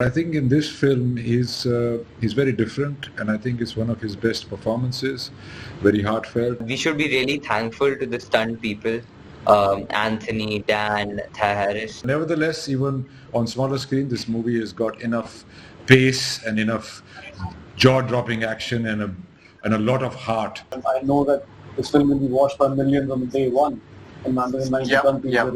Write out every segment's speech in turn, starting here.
I think in this film he's very different, and I think it's one of his best performances. Very heartfelt. We should be really thankful to the stunt people, Anthony, Dan, Harris. Nevertheless, even on smaller screen, this movie has got enough pace and enough jaw-dropping action and a lot of heart. I know that this film will be watched by millions on day one in 190 countries. Yep.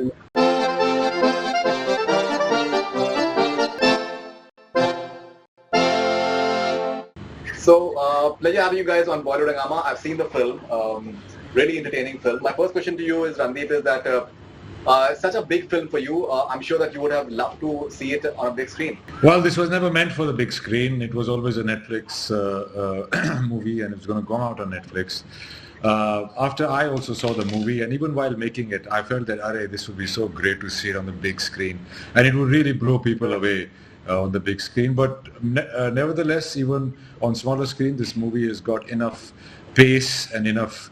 So, pleasure having you guys on Bollywood Hungama. I've seen the film, really entertaining film. My first question to you is, Randeep, is that such a big film for you. I'm sure that you would have loved to see it on a big screen. Well, this was never meant for the big screen. It was always a Netflix movie, and it's going to come out on Netflix. After I also saw the movie, and even while making it, I felt that, this would be so great to see it on the big screen, and it would really blow people away on the big screen. But nevertheless, even on smaller screen, this movie has got enough pace and enough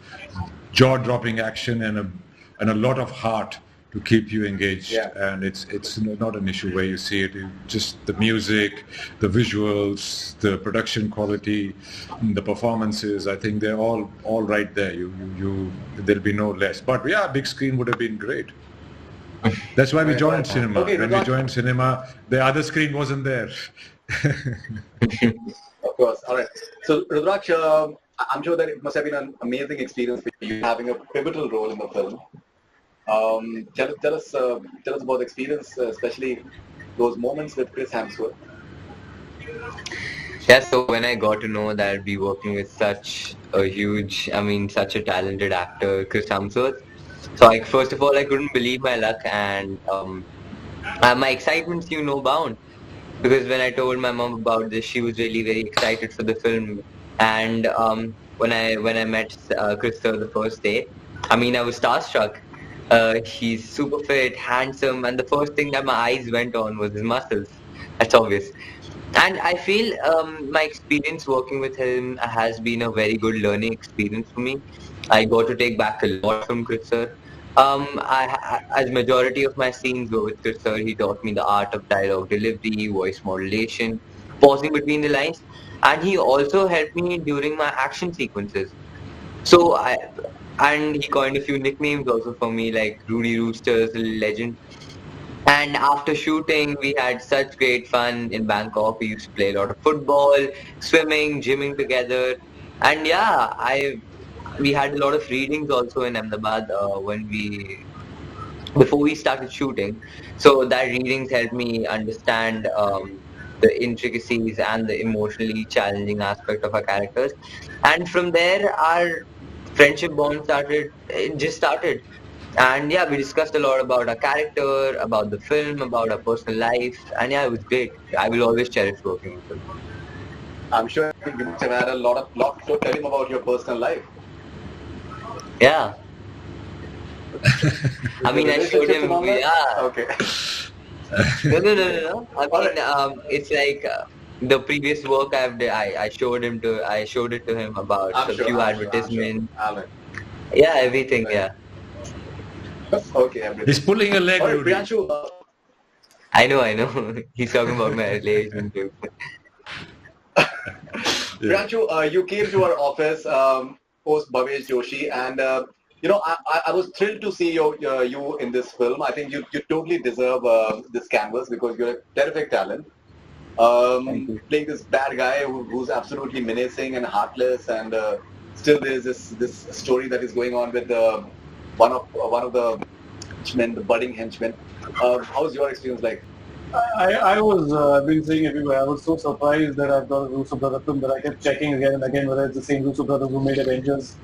jaw-dropping action and a lot of heart to keep you engaged. Yeah. And it's not an issue where you see it. Just the music, the visuals, the production quality, the performances. I think they're all right there. There'll be no less. But yeah, big screen would have been great. That's why we joined cinema. Okay, when we joined cinema, the other screen wasn't there. Of course. All right. So, Rudhraksh, I'm sure that it must have been an amazing experience for you having a pivotal role in the film. Tell us about the experience, especially those moments with Chris Hemsworth. Yeah, so when I got to know that I'd be working with such a talented actor, Chris Hemsworth, so first of all, I couldn't believe my luck, and my excitement's bound. Because when I told my mom about this, she was really very excited for the film. And when I met Chris the first day, I was starstruck. He's super fit, handsome, and the first thing that my eyes went on was his muscles. That's obvious. And I feel my experience working with him has been a very good learning experience for me. I got to take back a lot from Chris sir. As majority of my scenes were with Chris sir, he taught me the art of dialogue delivery, voice modulation, pausing between the lines, and he also helped me during my action sequences. And he coined a few nicknames also for me, like Rudy Rooster's legend. And after shooting, we had such great fun in Bangkok. We used to play a lot of football, swimming, gymming together. And yeah, we had a lot of readings also in Ahmedabad before we started shooting. So that readings helped me understand the intricacies and the emotionally challenging aspect of our characters. And from there, our friendship bond just started. And yeah, we discussed a lot about our character, about the film, about our personal life. And yeah, it was great. I will always cherish working with him. I'm sure you must have had a lot to tell him about your personal life. Yeah. I showed him. Yeah. Okay. No. It's like the previous work I showed it to him about few advertisements. Yeah, everything. Right. Yeah. Okay, everything. He's pulling a leg, Rudy. Priyanshu, I know. He's talking about my relation too. Priyanshu, you came to our office post Bhavesh Joshi, and I was thrilled to see you in this film. I think you totally deserve this canvas because you're a terrific talent. Playing this bad guy who's absolutely menacing and heartless, and still there's this story that is going on with one of the henchmen, the budding henchman. How's your experience like? I've been saying everywhere, I was so surprised that I've got a Russo Brothers film that I kept checking again and again whether it's the same Russo Brothers who made Avengers.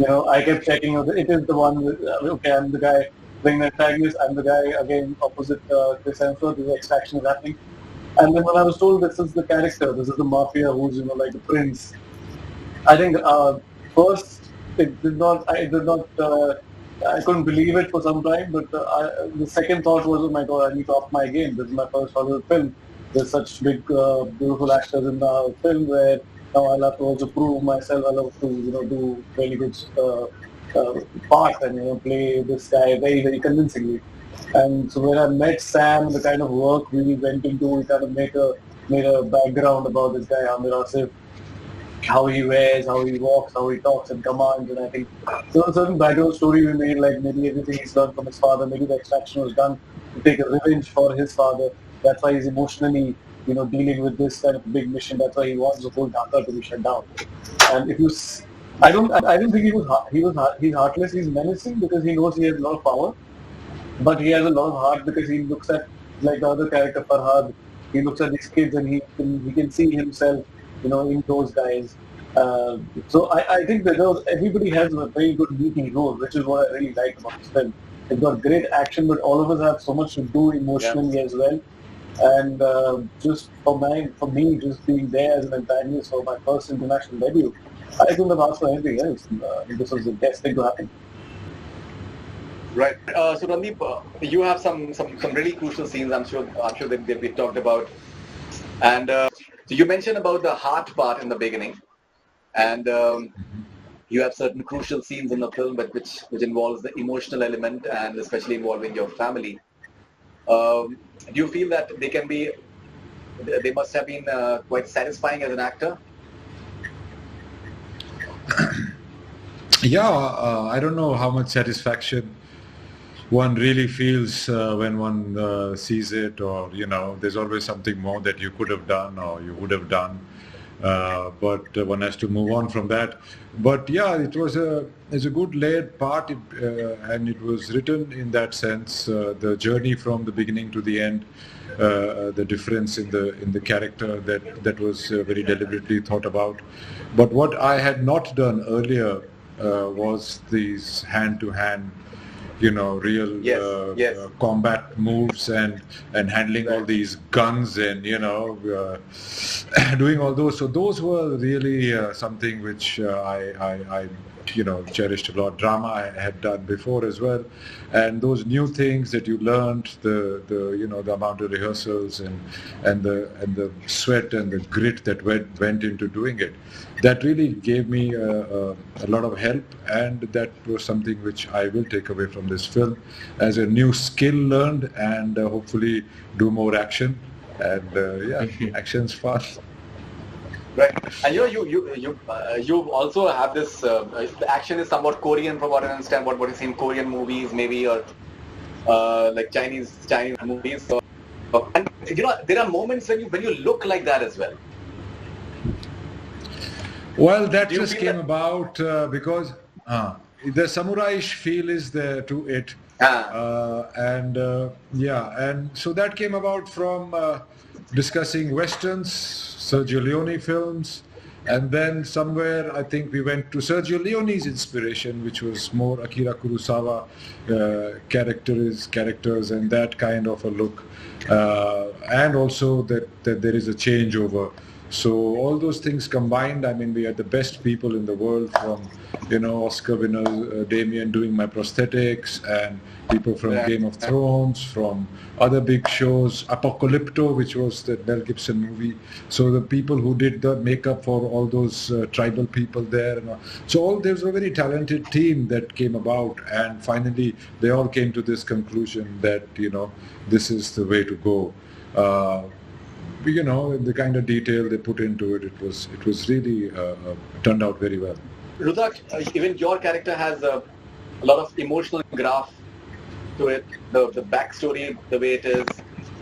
I kept checking, it is the one with, I'm the guy playing the antagonist, I'm the guy again opposite Chris Hemsworth, the extraction is happening. And then when I was told this is the character, this is the mafia who's, like the prince, I think first I couldn't believe it for some time, but the second thought was, oh my god, I need to up my game. This is my first Hollywood film. There's such big, beautiful actors in the film where now I'll have to also prove myself. I'll have to, do really good part and play this guy very, very convincingly. And so when I met Sam, the kind of work we went into, we kind of made a background about this guy, Amir Asif, how he wears, how he walks, how he talks and commands. And I think there was a certain background story we made, like maybe everything he's learned from his father, maybe the extraction was done to take a revenge for his father. That's why he's emotionally, dealing with this kind of big mission. That's why he wants the whole Dhaka to be shut down. And if you, I don't think he's heartless. He's menacing because he knows he has a lot of power, but he has a lot of heart because he looks at, like the other character Farhad, he looks at these kids and he can see himself, in those guys. So I think that everybody has a very good meaty role, which is what I really like about this film. It's got great action, but all of us have so much to do emotionally as well. And just for me, just being there as an antagonist for my first international debut, I couldn't have asked for anything else. This was the best thing to happen. Right. So Randeep, you have some really crucial scenes. I'm sure that we talked about, and so you mentioned about the heart part in the beginning, and you have certain crucial scenes in the film, but which involves the emotional element and especially involving your family. Do you feel that they must have been quite satisfying as an actor? Yeah, I don't know how much satisfaction one really feels when one sees it, or there's always something more that you could have done or you would have done, but one has to move on from that. But yeah, it's a good laid part, and it was written in that sense. The journey from the beginning to the end, the difference in the character that was very deliberately thought about. But what I had not done earlier was these hand-to-hand, real combat moves and handling all these guns and doing all those. So those were really something which I cherished a lot. Drama I had done before as well, and those new things that you learned, the amount of rehearsals and the sweat and the grit that went into doing it, that really gave me a lot of help, and that was something which I will take away from this film as a new skill learned, and hopefully do more action. And action's fun. Right, and you also have this. The action is somewhat Korean, from what I understand. What you see in Korean movies, maybe, or like Chinese movies. So, and there are moments when you look like that as well. Well, that just came about because the samurai-ish feel is there to it, and so that came about from discussing westerns, Sergio Leone films, and then somewhere I think we went to Sergio Leone's inspiration, which was more Akira Kurosawa characters and that kind of a look, and also that there is a changeover. So all those things combined, I mean, we had the best people in the world, from Oscar winner Damien doing my prosthetics, and people from Game of Thrones, from other big shows, Apocalypto, which was the Mel Gibson movie. So the people who did the makeup for all those tribal people there, so there's a very talented team that came about, and finally they all came to this conclusion that this is the way to go. The kind of detail they put into it, it was really turned out very well. Rudhraksh, even your character has a lot of emotional graph to it. The backstory, the way it is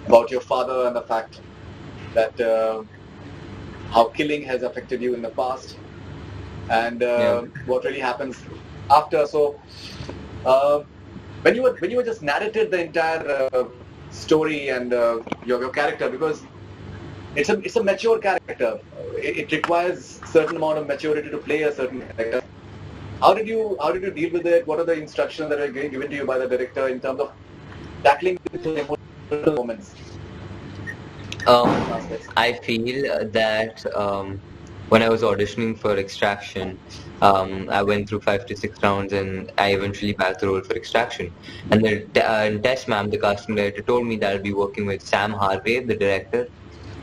about your father, and the fact that how killing has affected you in the past, and what really happens after. So when you were just narrated the entire story and your character, because it's a mature character. It requires certain amount of maturity to play a certain character. How did you deal with it? What are the instructions that were given to you by the director in terms of tackling the emotional moments? I feel that when I was auditioning for Extraction, I went through 5 to 6 rounds, and I eventually bagged the role for Extraction. And the Tess ma'am, the casting director, told me that I'll be working with Sam Harvey, the director,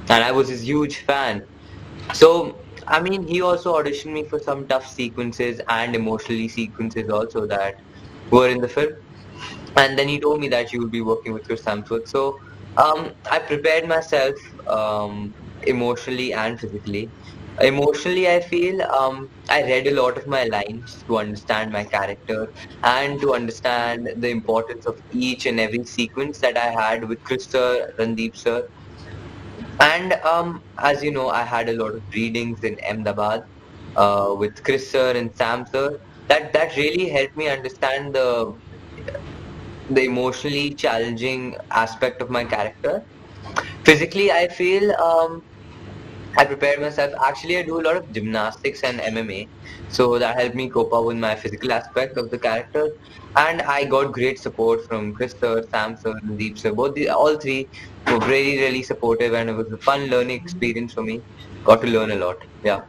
and I was his huge fan. So, I mean, he also auditioned me for some tough sequences and emotionally sequences also that were in the film. And then he told me that you will be working with Chris Hemsworth. So I prepared myself emotionally and physically. Emotionally, I feel I read a lot of my lines to understand my character and to understand the importance of each and every sequence that I had with Chris sir, Randeep sir. And as you know, I had a lot of readings in Ahmedabad with Chris sir and Sam sir. That really helped me understand the emotionally challenging aspect of my character. Physically, I feel I prepared myself. Actually, I do a lot of gymnastics and MMA, so that helped me cope up with my physical aspect of the character. And I got great support from Chris sir, Sam sir, and Deep sir. All three were really, really supportive, and it was a fun learning experience for me. Got to learn a lot. Yeah.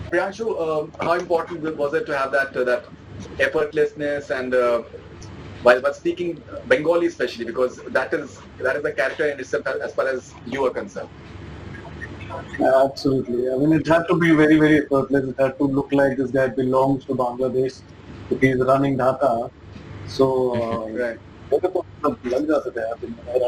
Priyanshu, how important was it to have that effortlessness and while speaking Bengali especially, because that is the character in itself as far as you are concerned. Absolutely. I mean, it had to be very, very effortless. It had to look like this guy belongs to Bangladesh. If he's running Dhaka. So, Right. I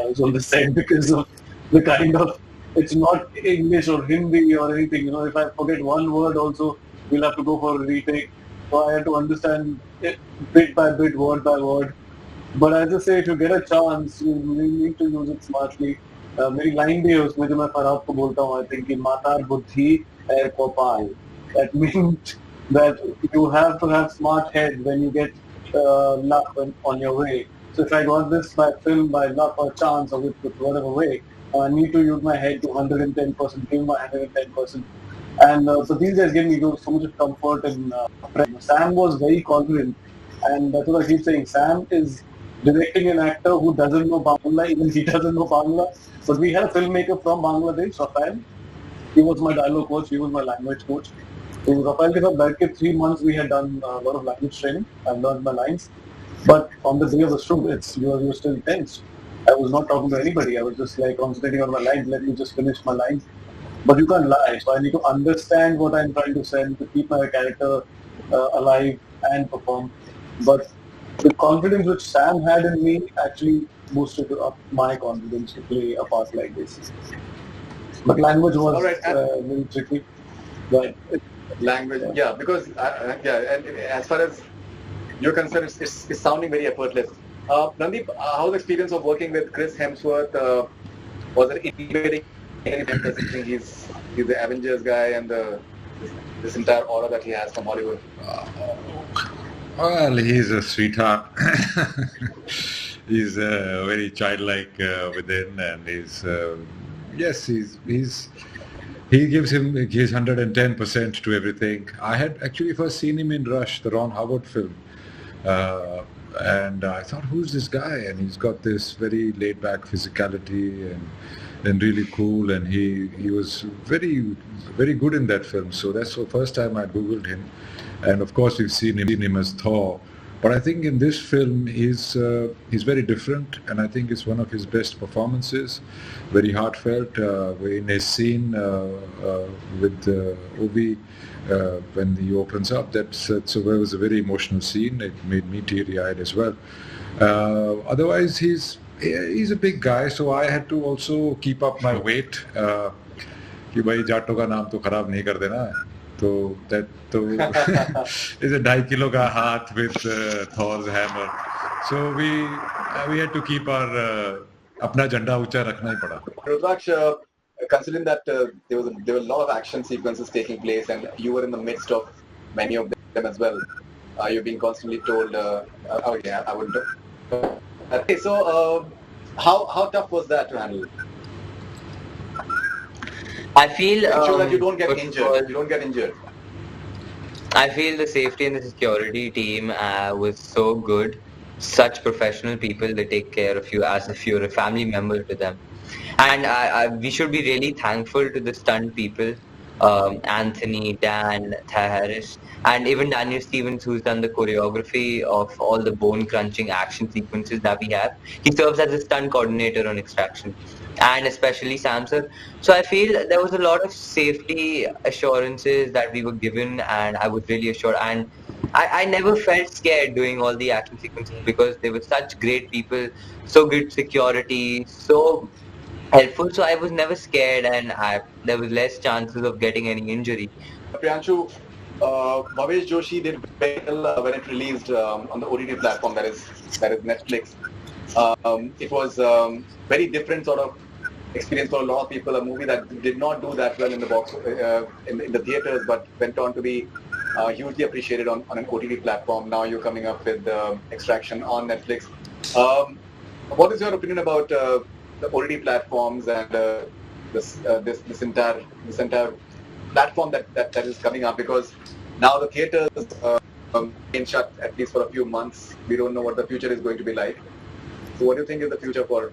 was on the set because of the kind of, it's not English or Hindi or anything. You know, if I forget one word also, we'll have to go for a retake. So I had to understand it bit by bit, word by word. But as I say, if you get a chance, you need to use it smartly. मेरी line भी है उसमें जो मैं फरहाद को बोलता हूँ, I think कि मातार बुद्धि है कपाल. That means that you have to have smart head when you get luck on your way. So if I got this by film, by luck or chance or with whatever way, I need to use my head to 110%, give my 110%. And so these guys give me so much of comfort and Sam was very confident, and that's what I keep saying. Sam is directing an actor who doesn't know Bangla, even he doesn't know Bangla. But we had a filmmaker from Bangladesh, Rafael. He was my dialogue coach, he was my language coach. So Rafael ke saath baith ke 3 months we had done a lot of language training. I learned my lines. But on the day of the shoot, you were still tense. I was not talking to anybody. I was just like concentrating on my lines. Let me just finish my lines. But you can't lie. So I need to understand what I'm trying to send to keep my character alive and perform. But the confidence which Sam had in me actually boosted up my confidence to play a part like this. But language was very tricky. But language, yeah, because and as far as you're concerned, it's sounding very effortless. Randeep, how's the experience of working with Chris Hemsworth? Was it intimidating? Considering he's the Avengers guy and this entire aura that he has from Hollywood. Well, he's a sweetheart. He's very childlike within, and he gives his 110% to everything. I had actually first seen him in Rush, the Ron Howard film, and I thought, who's this guy? And he's got this very laid-back physicality and really cool, and he was very, very good in that film. So that's the first time I Googled him. And of course, we've seen him as Thor. But I think in this film, he's very different, and I think it's one of his best performances. Very heartfelt. In his scene with Obi, when he opens up, it was a very emotional scene. It made me teary-eyed as well. Otherwise, he's a big guy, so I had to also keep up my weight. कि भाई जाटों का नाम तो खराब नहीं कर देना. So that is a 2.5 kilo ka hath with Thor's hammer. So we had to keep our अपना झंडा ऊंचा रखना ही पड़ा. Rudhraksh, considering that there were a lot of action sequences taking place, and you were in the midst of many of them as well. You're being constantly told, I wouldn't. Okay, so how tough was that to handle? I feel ensure that you don't get injured. You don't get injured. I feel the safety and the security team was so good. Such professional people, they take care of you as if you're a family member to them. And we should be really thankful to the stunt people, Anthony, Dan, Thai Harris, and even Daniel Stevens, who's done the choreography of all the bone-crunching action sequences that we have. He serves as a stunt coordinator on Extraction, and especially Sam sir. So I feel there was a lot of safety assurances that we were given, and I was really assured. And I never felt scared doing all the action sequences because they were such great people, so good security, so helpful. So I was never scared, and there was less chances of getting any injury. Priyanshu, Bhavesh Joshi did very well when it released on the OTT platform that is Netflix. It was very different sort of experience for a lot of people. A movie that did not do that well in the box in the theaters, but went on to be hugely appreciated on an OTT platform. Now you're coming up with Extraction on Netflix. What is your opinion about the OTT platforms and this entire platform that is coming up? Because now the theaters been shut at least for a few months. We don't know what the future is going to be like. So what do you think is the future for?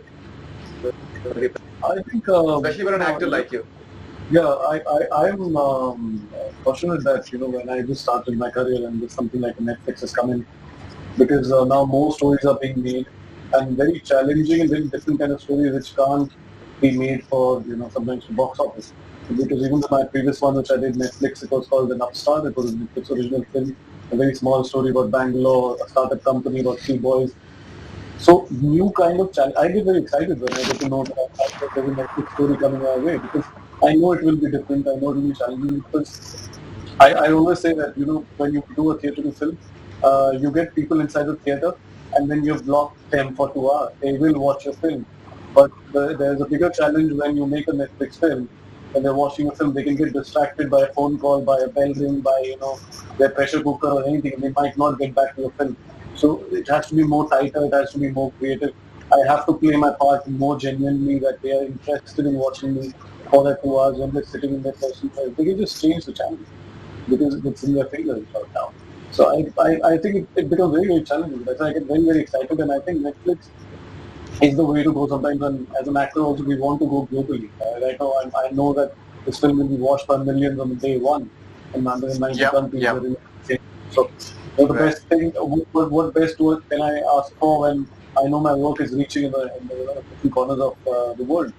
I think, especially for an actor like you. Yeah, I'm fortunate that when I just started my career and something like Netflix has come in, because now more stories are being made and very challenging and very different kind of stories which can't be made for sometimes for box office. Because even my previous one which I did Netflix, it was called An Upstart. It was a Netflix original film, a very small story about Bangalore, a startup company about three boys. So new kind of challenge. I get very excited when I get to know that there's a Netflix story coming our way, because I know it will be different. I know it will be challenging, because I always say that when you do a theatrical film, you get people inside the theater, and then you block them for 2 hours. They will watch your film, but there's a bigger challenge when you make a Netflix film. When they're watching a film, they can get distracted by a phone call, by a bell ring, by their pressure cooker or anything, and they might not get back to the film. So it has to be more tighter, it has to be more creative. I have to play my part more genuinely, that they are interested in watching me for that 2 hours when they're sitting in their person. They can just change the channel because it's in their fingers right now. So I think it becomes very, very challenging. That's why I get very, very excited, and I think Netflix is the way to go sometimes. And as an actor also, we want to go globally. Right now, I know that this film will be watched by millions on day one in 190 countries. Yep. So the best thing, what best word can I ask for when I know my work is reaching in the different corners of the world?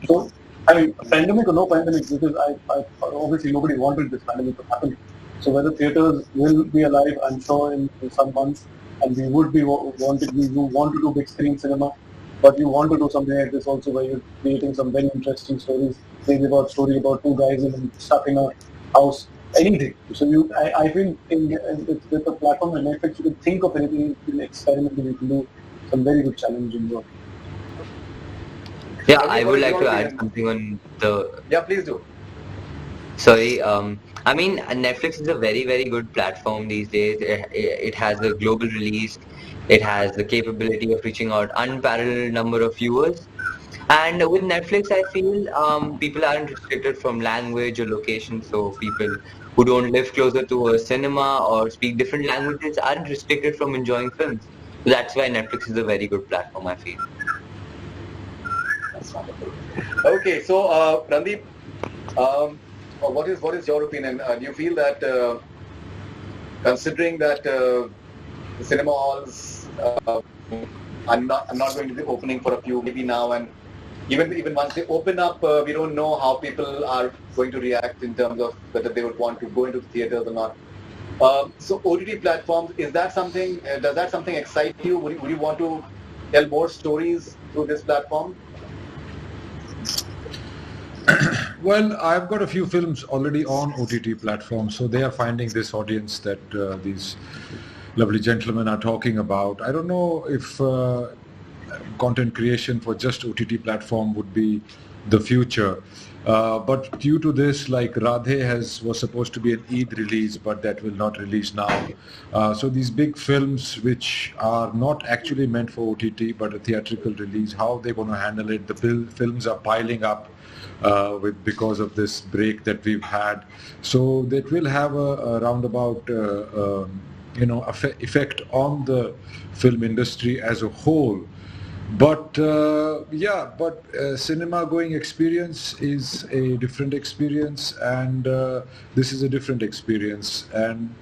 So, I mean, pandemic or no pandemic, because I obviously nobody wanted this pandemic to happen. So whether theaters will be alive, I'm sure in some months, and we would be want to do big screen cinema, but you want to do something like this also, where you're creating some very interesting stories, maybe about story about two guys stuck in a house. Anything. So I feel with the platform and Netflix, you can think of anything, you can experiment, you can do some very good challenging work. Yeah, I would like to add something on the. Yeah, please do. Sorry, I mean, Netflix is a very, very good platform these days. It has a global release. It has the capability of reaching out unparalleled number of viewers. And with Netflix, I feel people aren't restricted from language or location. So people who don't live closer to a cinema or speak different languages aren't restricted from enjoying films. That's why Netflix is a very good platform, I feel. Okay, so Randeep, what is your opinion? Do you feel that considering that the cinema halls are not going to be opening for a few maybe now, and even once they open up, we don't know how people are going to react in terms of whether they would want to go into the theaters or not. So OTT platforms, is that something? Does that something excite you? Would you want to tell more stories through this platform? Well, I've got a few films already on OTT platforms, so they are finding this audience that these lovely gentlemen are talking about. I don't know if content creation for just OTT platform would be the future. But due to this, like Radhe was supposed to be an Eid release, but that will not release now. So these big films which are not actually meant for OTT but a theatrical release, how they're going to handle it? The films are piling up because of this break that we've had. So that will have a roundabout effect on the film industry as a whole. But cinema going experience is a different experience, and this is a different experience. And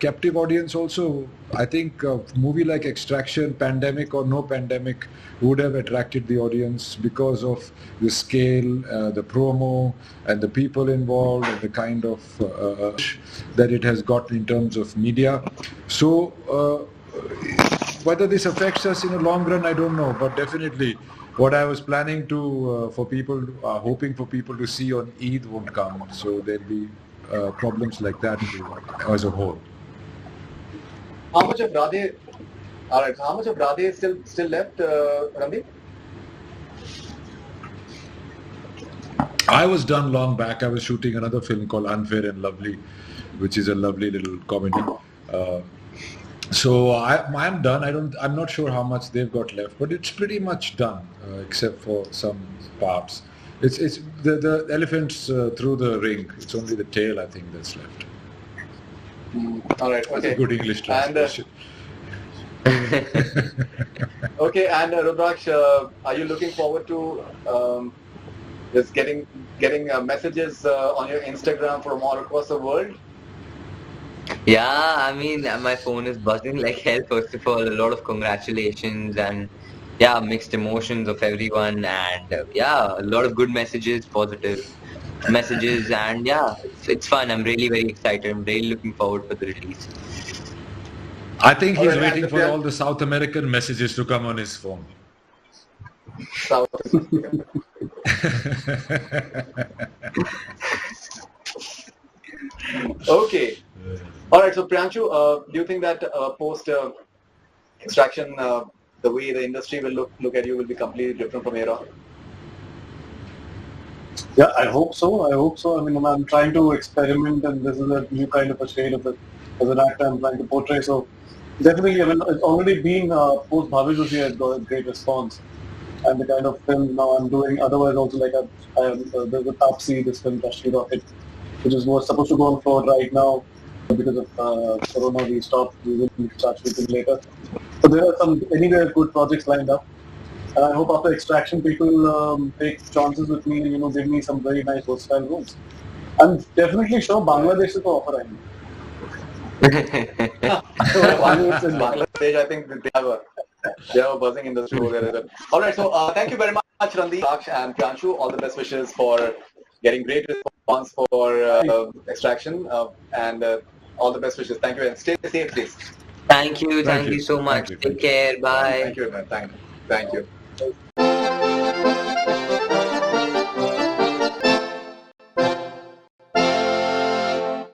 Captive audience also, I think a movie like Extraction, pandemic or no pandemic, would have attracted the audience because of the scale, the promo, and the people involved, and the kind of that it has got in terms of media. So whether this affects us in the long run, I don't know, but definitely what I was planning to for people, hoping for people to see on Eid won't come. So there'll be problems like that as a whole. How much of Radhe? All right. How much of Radhe is still left, Randeep? I was done long back. I was shooting another film called Unfair and Lovely, which is a lovely little comedy. So I'm done. I'm not sure how much they've got left, but it's pretty much done, except for some parts. It's the elephants through the ring. It's only the tail, I think, that's left. All right. Okay. That's a good English translation. Okay. And Rudhraksh, are you looking forward to just getting messages on your Instagram from all across the world? Yeah, I mean, my phone is buzzing like hell. First of all, a lot of congratulations and yeah, mixed emotions of everyone, and yeah, a lot of good messages, positive messages, and yeah, it's fun. I'm really very excited. I'm really looking forward for the release. I think he's waiting for all the South American messages to come on his phone. South. Okay. All right. So Priyanshu, do you think that post Extraction, the way the industry will look at you will be completely different from here on? Yeah, I hope so. I mean, I'm trying to experiment, and this is a new kind of a shade of it as an actor I'm trying to portray. So definitely, I mean, it's already been post Bhavesh Joshi has got a great response, and the kind of film now I'm doing. Otherwise, also like there's a Tapsi, this film Kashmir Rocket, which is was supposed to go on for right now because of Corona. We stopped. We will start shooting later. So there are some anyway good projects lined up. I hope after Extraction people take chances with me and give me some very nice versatile roles. I'm definitely sure Bangladesh is the offer I need. Bangladesh, I think they have a buzzing industry over there. All right, so thank you very much, Randeep, Rudhraksh and Priyanshu. All the best wishes for getting great response for Extraction, and all the best wishes. Thank you, and stay safe, please. Thank you so much. Take care. Bye. Thank you, man. Thank you.